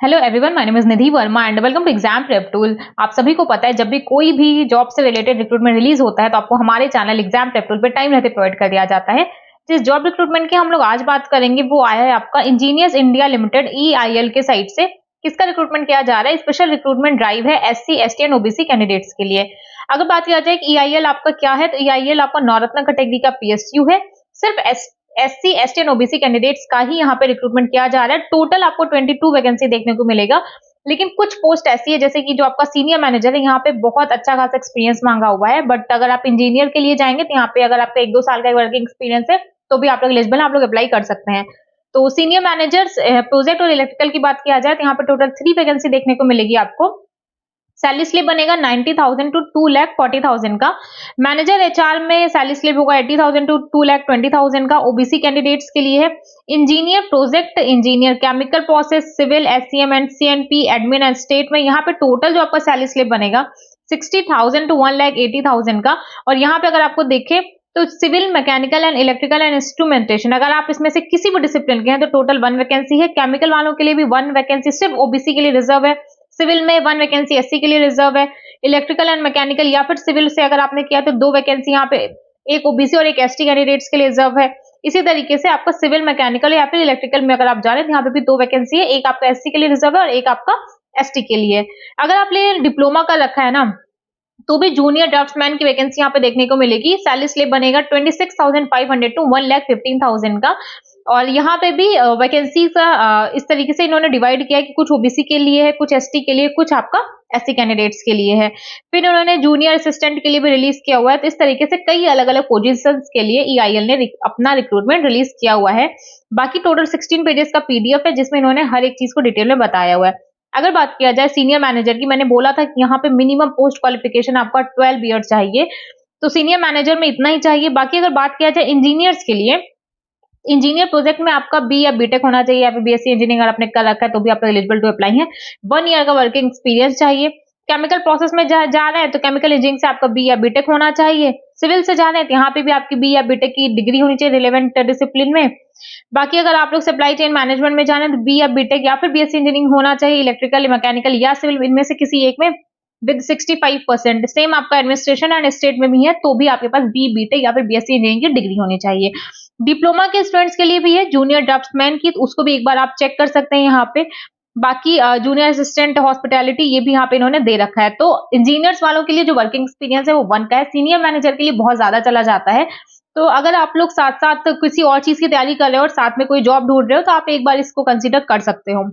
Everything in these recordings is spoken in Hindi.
Hello everyone, my name is Nidhi Verma and welcome to exam prep tool. आप सभी को पता है जब भी कोई भी जॉब से रिलेटेड रिक्रूटमेंट रिलीज होता है तो आपको हमारे चैनल एग्जाम प्रेप टूल पे टाइम रहते प्रोवाइड कर दिया जाता है। जिस जॉब रिक्रूटमेंट की हम लोग आज बात करेंगे वो आया है आपका इंजीनियर्स इंडिया लिमिटेड EIL के साइड से। किसका रिक्रूटमेंट किया जा रहा है? स्पेशल रिक्रूटमेंट ड्राइव है SC ST and OBC candidates के लिए। अगर बात किया जाए कि EIL आपका क्या है तो EIL आपका नवरत्न कैटेगरी का PSU है। सिर्फ SC ST and OBC candidates का ही यहाँ पे रिक्रूटमेंट किया जा रहा है। टोटल आपको 22 वैकेंसी देखने को मिलेगा, लेकिन कुछ पोस्ट ऐसी है जैसे कि जो आपका सीनियर मैनेजर है, यहाँ पे बहुत अच्छा खासा एक्सपीरियंस मांगा हुआ है। बट अगर आप इंजीनियर के लिए जाएंगे तो यहाँ पे अगर आपका 1-2 साल का वर्किंग एक्सपीरियंस है तो भी आप लोग एलिजिबल, आप लोग अप्लाई कर सकते हैं। तो सीनियर मैनेजर्स प्रोजेक्ट और इलेक्ट्रिकल की बात किया जाए तो यहाँ पे टोटल 3 वैकेंसी देखने को मिलेगी आपको। सैलरी स्लिप बनेगा 90,000 टू 2,40,000 का। मैनेजर HR में सैलरी स्लिप होगा 80,000 टू 2,20,000 का। OBC कैंडिडेट्स के लिए है engineer project engineer chemical process civil SCM and CNP admin and state में यहाँ पे टोटल जो आपका सैलरी स्लिप बनेगा 60,000 टू 1,80,000 का। और यहाँ पे अगर आपको देखें तो civil mechanical and electrical and instrumentation, अगर आप इसमें से किसी भी डिसिप्लिन के हैं तो टोटल 1 वैकेंसी है। केमिकल वालों के लिए भी 1 वैकेंसी सिर्फ OBC के लिए रिजर्व है। सिविल में 1 वैकेंसी SC के लिए रिजर्व है। इलेक्ट्रिकल एंड मैकेनिकल या फिर सिविल से अगर आपने किया तो 2 वैकेंसी यहाँ पे, एक OBC और एक ST कैंडिडेट्स के लिए रिजर्व है। इसी तरीके से आपका सिविल मैकेनिकल या फिर इलेक्ट्रिकल में अगर आप जा रहे हैं तो यहाँ पे भी 2 वैकेंसी है, एक आपका SC के लिए रिजर्व है और एक आपका ST के लिए। अगर आपने डिप्लोमा का रखा है ना तो भी जूनियर ड्राफ्ट्समैन की वैकेंसी यहाँ पे देखने को मिलेगी। सैलरी स्लिप बनेगा 26,500 टू 1,15,000 का। और यहाँ पे भी वैकेंसी का इस तरीके से इन्होंने डिवाइड किया है कि कुछ OBC के लिए है, कुछ ST के लिए, कुछ आपका SC कैंडिडेट्स के लिए है। फिर उन्होंने जूनियर असिस्टेंट के लिए भी रिलीज किया हुआ है। तो इस तरीके से कई अलग अलग पोजीशंस के लिए EIL ने अपना रिक्रूटमेंट रिलीज किया हुआ है। बाकी टोटल 16 पेजेस का PDF है जिसमें इन्होंने हर एक चीज को डिटेल में बताया हुआ है। अगर बात किया जाए सीनियर मैनेजर की, मैंने बोला था कि यहाँ पे मिनिमम पोस्ट क्वालिफिकेशन आपका 12 ईयर चाहिए, तो सीनियर मैनेजर में इतना ही चाहिए। बाकी अगर बात किया जाए इंजीनियर्स के लिए, इंजीनियर प्रोजेक्ट में आपका B या BTech होना चाहिए या फिर BSc इंजीनियरिंग अगर आपने कर रखा है तो भी आप एलिजिबल टू अप्लाई है। 1 ईयर का वर्किंग एक्सपीरियंस चाहिए। केमिकल प्रोसेस में जा रहे हैं तो केमिकल इंजीनियरिंग से आपका B या BTech होना चाहिए। सिविल से जा रहे हैं तो यहाँ पे भी आपकी B या BTech की डिग्री होनी चाहिए रिलेवेंट डिसिप्लिन में। बाकी अगर आप लोग सप्लाई चेन मैनेजमेंट में जाना है तो B या BTech या फिर BSc इंजीनियरिंग होना चाहिए, इलेक्ट्रिकल मैकेनिकल या सिविल, इनमें से किसी एक में विद 65%। सेम आपका एडमिनिस्ट्रेशन एंड स्टेट में भी है तो भी आपके पास B BTech या फिर BSc इंजीनियरिंग की डिग्री होनी चाहिए। डिप्लोमा के स्टूडेंट्स के लिए भी है जूनियर ड्राफ्ट्समैन की, तो उसको भी एक बार आप चेक कर सकते हैं यहाँ पे। बाकी जूनियर असिस्टेंट हॉस्पिटैलिटी ये भी यहाँ पे इन्होंने दे रखा है। तो इंजीनियर्स वालों के लिए जो वर्किंग एक्सपीरियंस है वो 1 का है। सीनियर मैनेजर के लिए बहुत ज्यादा चला जाता है। तो अगर आप लोग साथ साथ किसी और चीज की तैयारी कर रहे हो और साथ में कोई जॉब ढूंढ रहे हो तो आप एक बार इसको कंसिडर कर सकते हो।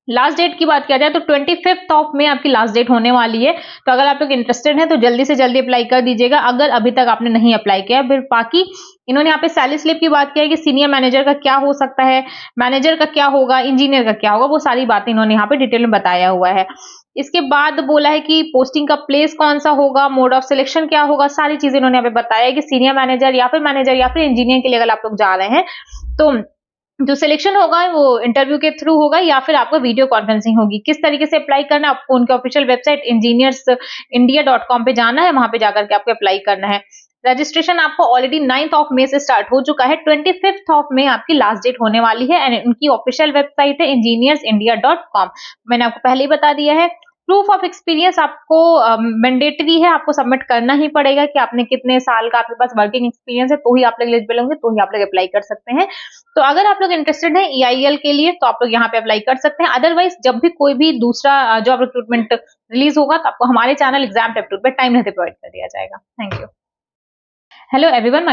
लास्ट डेट की बात किया जाए तो 25 ऑफ मई आपकी लास्ट डेट होने वाली है। तो अगर आप लोग इंटरेस्टेड हैं तो जल्दी से जल्दी अप्लाई कर दीजिएगा अगर अभी तक आपने नहीं अप्लाई किया। फिर बाकी इन्होंने यहाँ पे सैलरी स्लिप की बात की है कि सीनियर मैनेजर का क्या हो सकता है, मैनेजर का क्या होगा, इंजीनियर का क्या होगा, वो सारी बातें इन्होंने यहाँ पे डिटेल में बताया हुआ है। इसके बाद बोला है कि पोस्टिंग का प्लेस कौन सा होगा, मोड ऑफ सिलेक्शन क्या होगा, सारी चीजें इन्होंने यहाँ पे बताया है कि सीनियर मैनेजर या फिर इंजीनियर के लिए अगर आप लोग जा रहे हैं तो जो सिलेक्शन होगा वो इंटरव्यू के थ्रू होगा या फिर आपको वीडियो कॉन्फ्रेंसिंग होगी। किस तरीके से अप्लाई करना है, आपको उनके ऑफिशियल वेबसाइट engineersindia.com पे जाना है, वहां पे जाकर के आपको अप्लाई करना है। रजिस्ट्रेशन आपको ऑलरेडी 9 ऑफ मई से स्टार्ट हो चुका है। 25 ऑफ मई आपकी लास्ट डेट होने वाली है एंड उनकी ऑफिशियल वेबसाइट है engineersindia.com। मैंने आपको पहले ही बता दिया है। प्रूफ ऑफ एक्सपीरियंस आपको मैंडेटरी है, आपको सबमिट करना ही पड़ेगा कि आपने कितने साल का आपके पास वर्किंग एक्सपीरियंस है, तो ही आप लोग एलिजिबल होंगे, तो ही आप लोग अप्लाई कर सकते हैं। तो अगर आप लोग इंटरेस्टेड हैं EIL के लिए तो आप लोग यहाँ पे अप्लाई कर सकते हैं। अदरवाइज जब भी कोई भी दूसरा जॉब रिक्रूटमेंट रिलीज होगा तो आपको हमारे चैनल एग्जाम प्रेप टूल पे टाइम रहते प्रोवाइड कर दिया जाएगा। Thank you. Hello everyone.